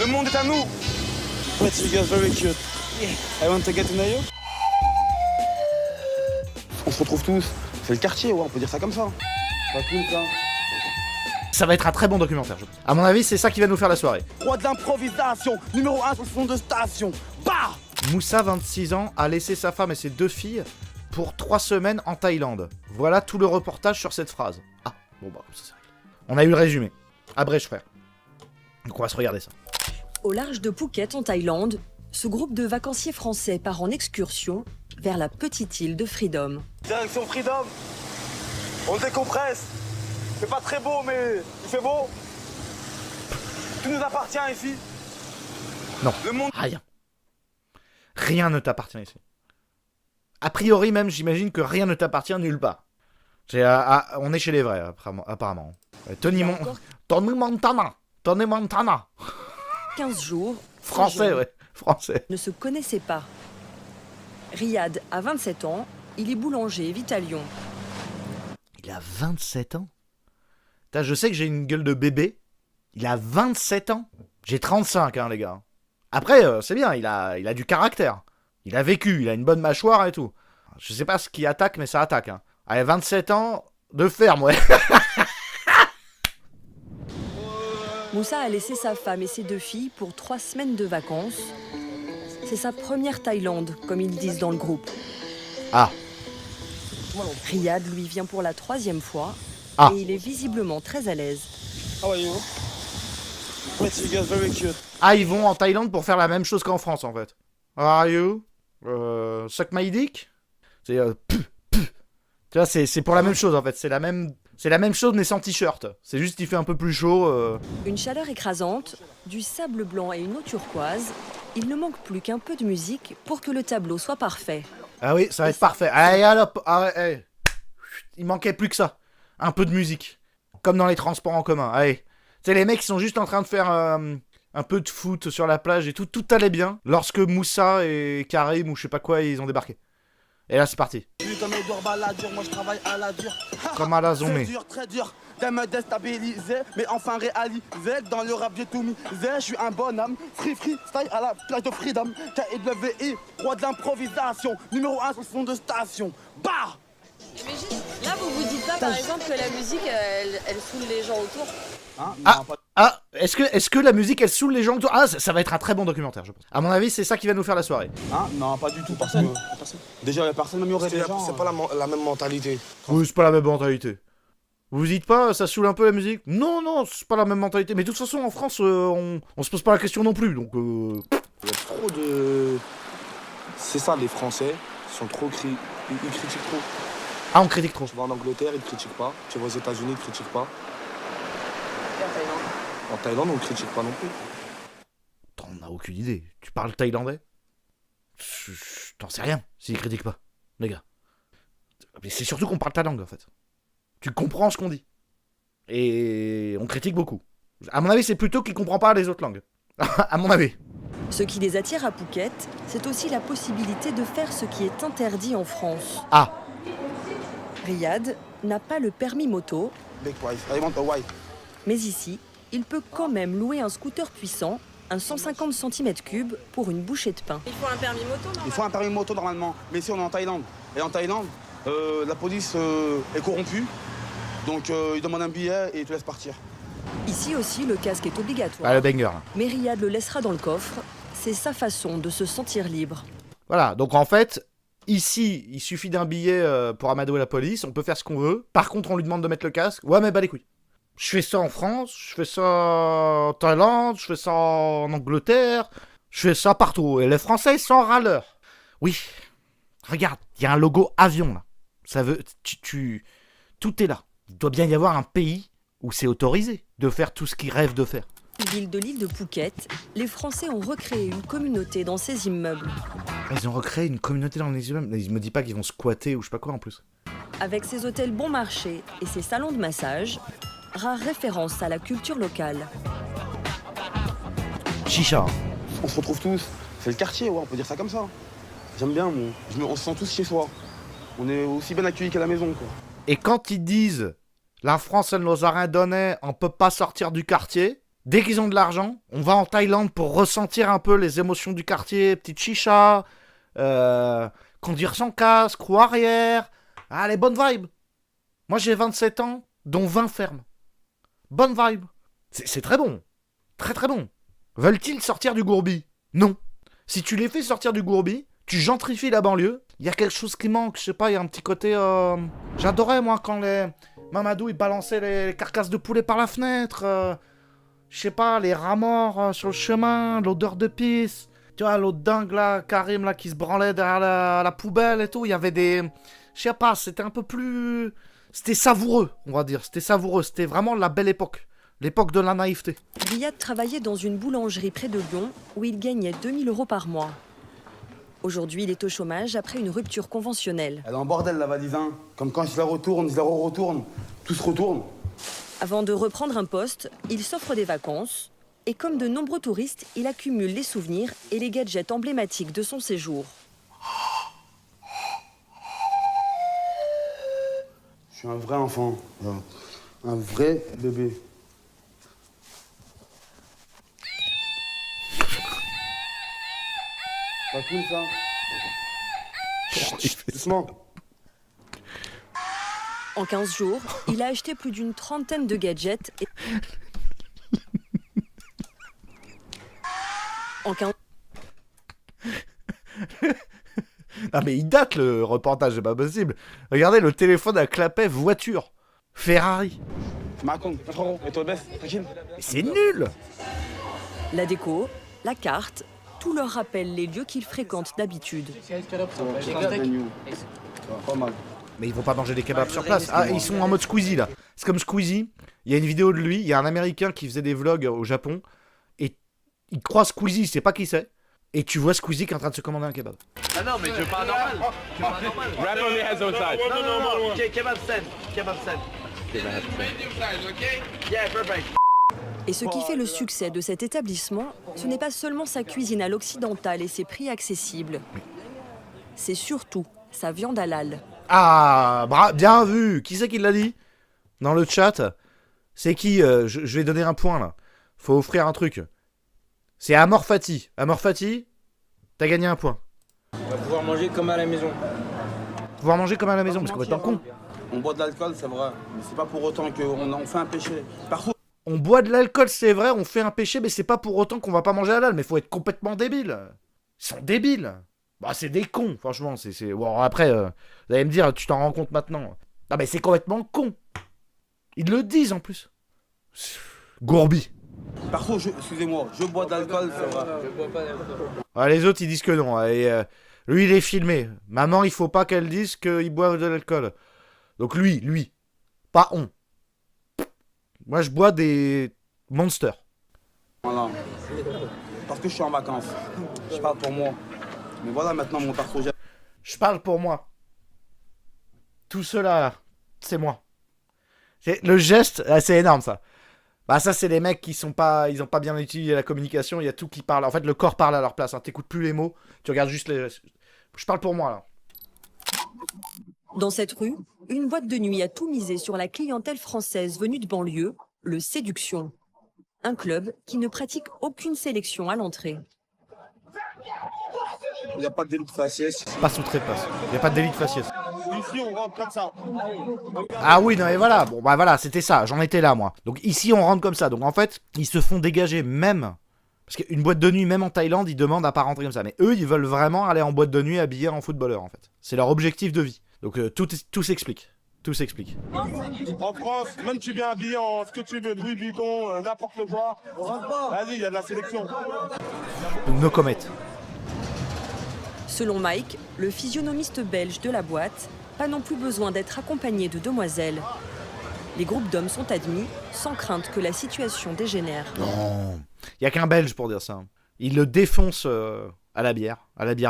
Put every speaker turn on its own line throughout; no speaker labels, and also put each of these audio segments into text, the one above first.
Le monde est à nous. But you guys very cute. I want to get to know you. On se retrouve tous. C'est le quartier, ouais, on peut dire ça comme ça. Pas cool, ça.
Ça va être un très bon documentaire, je pense. À mon avis, c'est ça qui va nous faire la soirée.
Roi de l'improvisation, numéro 1 sur le fond de station. Bah!
Moussa, 26 ans, a laissé sa femme et ses 2 filles pour 3 semaines en Thaïlande. Voilà tout le reportage sur cette phrase. Ah, bon bah, ça c'est réglé. On a eu le résumé. Abrège, frère. Donc on va se regarder ça.
Au large de Phuket, en Thaïlande, ce groupe de vacanciers français part en excursion vers la petite île de Freedom.
Direction Freedom. On décompresse. C'est pas très beau, mais il fait beau. Tout nous appartient ici.
Non,
Le monde...
rien. Rien ne t'appartient ici. A priori même, j'imagine que rien ne t'appartient nulle part. On est chez les vrais, apparemment. Tony Montana. Tony Montana.
15 jours,
Français, ouais. Français.
ne se connaissaient pas. Riyad a 27 ans, il est boulanger et vit à Lyon.
Il a 27 ans. Putain, je sais que j'ai une gueule de bébé. Il a 27 ans. J'ai 35, hein, les gars. Après, c'est bien, il a du caractère. Il a vécu, il a une bonne mâchoire et tout. Je sais pas ce qui attaque, mais ça attaque. Hein. Allez, 27 ans de ferme, ouais.
Moussa a laissé sa femme et ses 2 filles pour 3 semaines de vacances. C'est sa première Thaïlande, comme ils disent dans le groupe.
Ah.
Riyad, lui, vient pour la 3e fois.
Ah.
Et il est visiblement très à l'aise.
How are you? But you guys very cute.
Ah, ils vont en Thaïlande pour faire la même chose qu'en France, en fait. How are you? Suck my dick? C'est... Tu vois, c'est pour la même chose, en fait. C'est la même chose, mais sans t-shirt. C'est juste qu'il fait un peu plus chaud.
Une chaleur écrasante, du sable blanc et une eau turquoise. Il ne manque plus qu'un peu de musique pour que le tableau soit parfait.
Ah oui, ça va être parfait. Allez, hop, allez. Il manquait plus que ça. Un peu de musique. Comme dans les transports en commun. Allez. Tu sais, les mecs, ils sont juste en train de faire un peu de foot sur la plage et tout. Tout allait bien. Lorsque Moussa et Karim ou je sais pas quoi, ils ont débarqué. Et là, c'est parti.
Comme Edouard Balladur, moi je travaille à la dure.
Comme à la zone.
C'est dur, très dur. T'es me déstabiliser, mais enfin réalisé. Dans le rap, j'ai tout misé. Je suis un bonhomme. Free, style à la plage de Freedom. KWI, roi de l'improvisation. Numéro 1 sur le fond de station. Bah!
Mais juste, là, vous vous dites pas, par exemple, que la musique, elle saoule les gens autour?
Hein?
Est-ce que la musique, elle saoule les gens autour? Ah, ça va être un très bon documentaire, je pense. À mon avis, c'est ça qui va nous faire la soirée.
Hein? Non, pas du tout, personne. Déjà, la personne, même il y aurait des gens.
C'est pas la même mentalité.
Oui, c'est pas la même mentalité. Vous vous dites pas, ça saoule un peu la musique? Non, c'est pas la même mentalité. Mais de toute façon, en France, on se pose pas la question non plus, donc...
Il y a trop de... C'est ça, les Français sont trop... Ils critiquent trop.
Ah, on critique trop.
Tu vas en Angleterre, ils ne critiquent pas. Tu vas aux États-Unis, ils ne critiquent pas.
Et en Thaïlande?
En Thaïlande, on ne critique pas non plus.
T'en as aucune idée. Tu parles thaïlandais? T'en sais rien s'ils critiquent pas, les gars. Mais c'est surtout qu'on parle ta langue, en fait. Tu comprends ce qu'on dit. Et on critique beaucoup. À mon avis, c'est plutôt qu'il comprend pas les autres langues. À mon avis.
Ce qui les attire à Phuket, c'est aussi la possibilité de faire ce qui est interdit en France.
Ah.
Riyad n'a pas le permis moto,
Big wife, I want a wife.
mais ici, il peut quand même louer un scooter puissant, un 150 cm3 pour une bouchée de pain.
Il faut un permis moto, non?
Il faut un permis moto normalement, mais ici on est en Thaïlande. Et en Thaïlande, la police est corrompue, donc ils demandent un billet et ils te laissent partir.
Ici aussi, le casque est obligatoire.
Ah, le banger, là.
Mais Riyad le laissera dans le coffre. C'est sa façon de se sentir libre.
Voilà, donc en fait, ici, il suffit d'un billet pour amadouer la police, on peut faire ce qu'on veut. Par contre, on lui demande de mettre le casque. Ouais, mais bah les couilles. Je fais ça en France, je fais ça en Thaïlande, je fais ça en Angleterre, je fais ça partout. Et les Français sont râleurs. Oui, regarde, il y a un logo avion là. Ça veut... Tout est là. Il doit bien y avoir un pays où c'est autorisé de faire tout ce qu'ils rêvent de faire.
Ville de l'île de Phuket, les Français ont recréé une communauté dans ces immeubles.
Ils ont recréé une communauté dans les immeubles. Ils me disent pas qu'ils vont squatter ou je sais pas quoi en plus.
Avec ses hôtels bon marché et ses salons de massage, rare référence à la culture locale.
Chicha.
On se retrouve tous. C'est le quartier, ouais, on peut dire ça comme ça. J'aime bien, moi. On se sent tous chez soi. On est aussi bien accueillis qu'à la maison, quoi.
Et quand ils disent la France, elle nous a rien donné, on peut pas sortir du quartier, Dès qu'ils ont de l'argent, on va en Thaïlande pour ressentir un peu les émotions du quartier, petite chicha, conduire sans casque, roue arrière. Ah, les bonnes vibes. Moi, j'ai 27 ans, dont 20 fermes. Bonne vibe. C'est très bon. Très très bon. Veulent-ils sortir du gourbi? Non. Si tu les fais sortir du gourbi, tu gentrifies la banlieue. Il y a quelque chose qui manque, je sais pas, il y a un petit côté... J'adorais, moi, quand les... Mamadou, il balançait les carcasses de poulet par la fenêtre. Je sais pas, les rats morts sur le chemin, l'odeur de pisse. Tu vois, l'autre dingue, là, Karim, là, qui se branlait derrière la poubelle et tout. Il y avait des... Je sais pas, c'était un peu plus... C'était savoureux, on va dire. C'était savoureux, c'était vraiment la belle époque. L'époque de la naïveté.
Riyad travaillait dans une boulangerie près de Lyon où il gagnait 2000 € par mois. Aujourd'hui, il est au chômage après une rupture conventionnelle.
Elle est en bordel, la valise, hein. Comme quand je la retourne, je la retourne. Tout se retourne.
Avant de reprendre un poste, il s'offre des vacances. Et comme de nombreux touristes, il accumule les souvenirs et les gadgets emblématiques de son séjour.
Je suis un vrai enfant. Un vrai bébé. Pas cool, ça? Doucement.
En 15 jours, il a acheté plus d'une trentaine de gadgets. En 15...
Ah mais il date le reportage, c'est pas possible. Regardez le téléphone à clapet voiture. Ferrari.
Macron, et toi, baisse, tranquille.
Mais c'est nul.
La déco, la carte, tout leur rappelle les lieux qu'ils fréquentent d'habitude.
Pas mal.
Mais ils vont pas manger des kebabs sur place. Ah, ils sont en mode Squeezie là. C'est comme Squeezie. Il y a une vidéo de lui, il y a un Américain qui faisait des vlogs au Japon. Et il croise Squeezie, il sait pas qui c'est. Et tu vois Squeezie qui est en train de se commander un kebab.
Ah non, mais je parle normal. Je parle normal.
Rap on your heads outside.
Non. Kebab sen. Kebab sen. Yeah, perfect.
Et ce qui fait le succès de cet établissement, ce n'est pas seulement sa cuisine à l'occidental et ses prix accessibles. C'est surtout sa viande halal.
Ah, bien vu. Qui c'est qui l'a dit? Dans le chat. C'est qui je vais donner un point là. Faut offrir un truc. C'est Amor Fati. Amor Fati, t'as gagné un point.
On va pouvoir manger comme à la maison.
Pouvoir manger comme à la maison, parce qu'on va être en con.
On boit de l'alcool, c'est vrai. Mais c'est pas pour autant qu'on fait un péché. Par contre,
On boit de l'alcool, c'est vrai, on fait un péché, mais c'est pas pour autant qu'on va pas manger halal. Mais faut être complètement débile. Ils sont débiles. Bah, c'est des cons, franchement. Bon, après, vous allez me dire, tu t'en rends compte maintenant. Ah, mais c'est complètement con. Ils le disent en plus. Gourbi.
par contre, excusez-moi, je bois de l'alcool, c'est vrai.
Je bois pas d'alcool.
Ah, les autres, ils disent que non. Et, lui, il est filmé. Maman, il faut pas qu'elle dise qu'il boit de l'alcool. Donc lui. Pas on. Moi, je bois des Monsters.
Voilà. Parce que je suis en vacances. Je parle pour moi. Mais voilà maintenant mon parcours.
Je parle pour moi. Tout cela, là, c'est moi. Le geste, c'est énorme, ça. Bah ça, c'est les mecs qui sont pas... Ils ont pas bien utilisé la communication, il y a tout qui parle. En fait, le corps parle à leur place. Hein. T'écoutes plus les mots, tu regardes juste les... Je parle pour moi, là.
Dans cette rue, une boîte de nuit a tout misé sur la clientèle française venue de banlieue, le Séduction. Un club qui ne pratique aucune sélection à l'entrée.
Il n'y a pas de délit de faciès.
Pas sous trépasse. Il n'y a pas de délit de faciès.
Ici, on rentre comme ça.
Ah oui, non mais voilà. Bon bah voilà, c'était ça. J'en étais là, moi. Donc ici, on rentre comme ça. Donc en fait, ils se font dégager même... Parce qu'une boîte de nuit, même en Thaïlande, ils demandent à pas rentrer comme ça. Mais eux, ils veulent vraiment aller en boîte de nuit habillés en footballeur, en fait. C'est leur objectif de vie. Donc tout s'explique. Tout s'explique.
En France, même tu viens habillé en ce que tu veux, Louis Vuitton, n'importe quoi. On rentre pas. Vas-y, il y a de la sélection.
Donc no comment.
Selon Mike, le physionomiste belge de la boîte, pas non plus besoin d'être accompagné de demoiselles. Les groupes d'hommes sont admis, sans crainte que la situation dégénère.
Non, il y a qu'un Belge pour dire ça. Il le défonce à la bière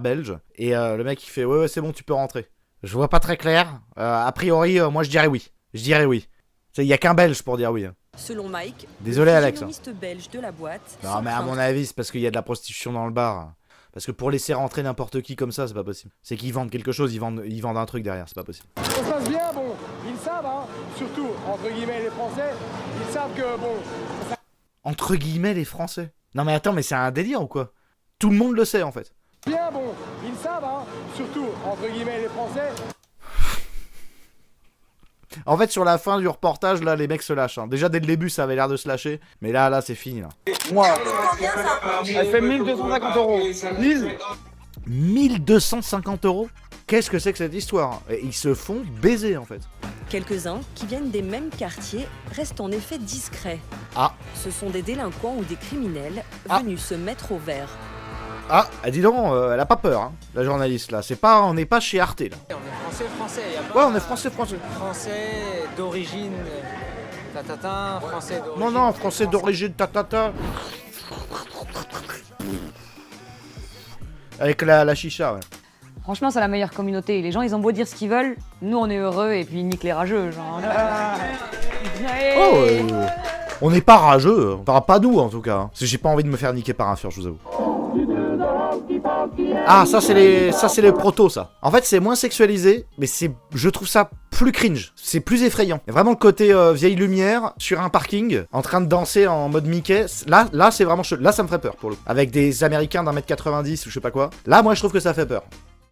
belge. Et le mec, il fait « Ouais, c'est bon, tu peux rentrer. » Je vois pas très clair. A priori, moi, je dirais oui. Il y a qu'un Belge pour dire oui.
Selon Mike,
Désolé,
le
Alex.
physionomiste belge de la boîte...
Non,
sans
mais à
crainte
mon avis, c'est parce qu'il y a de la prostitution dans le bar. Parce que pour laisser rentrer n'importe qui comme ça, c'est pas possible. C'est qu'ils vendent quelque chose, ils vendent un truc derrière, c'est pas possible.
Ça se passe bien, bon, ils savent, hein, surtout, entre guillemets, les Français, ils savent que, bon...
Entre guillemets, les Français. Non mais attends, mais c'est un délire ou quoi? Tout le monde le sait en fait.
Bien bon, ils savent, hein, surtout, entre guillemets, les Français.
En fait, sur la fin du reportage, là, les mecs se lâchent. Hein. Déjà, dès le début, ça avait l'air de se lâcher. Mais là, c'est fini, là.
Moi,
Combien ça?
Elle fait 1250 euros.
1250 euros? Qu'est-ce que c'est que cette histoire? Et ils se font baiser, en fait.
Quelques-uns, qui viennent des mêmes quartiers, restent en effet discrets.
Ah.
Ce sont des délinquants ou des criminels venus se mettre au vert.
Ah, dis donc, elle a pas peur, hein, la journaliste, là. On n'est pas chez Arte, là.
On est français, y a pas
Ouais, on est français.
français d'origine tatata, français d'origine.
Non, français d'origine, tatata. Avec la chicha, ouais.
Franchement, c'est la meilleure communauté. Les gens, ils ont beau dire ce qu'ils veulent, nous, on est heureux et puis nique les rageux, genre.
Oh, on n'est pas rageux, enfin, pas nous en tout cas. Parce que j'ai pas envie de me faire niquer par un fur, je vous avoue. Ah, ça c'est les protos, ça. En fait, c'est moins sexualisé, mais je trouve ça plus cringe. C'est plus effrayant. Il y a vraiment le côté vieille lumière sur un parking, en train de danser en mode Mickey. Là, c'est vraiment chaud. Là, ça me ferait peur pour le coup. Avec des Américains d'1m90 ou je sais pas quoi. Là, moi, je trouve que ça fait peur.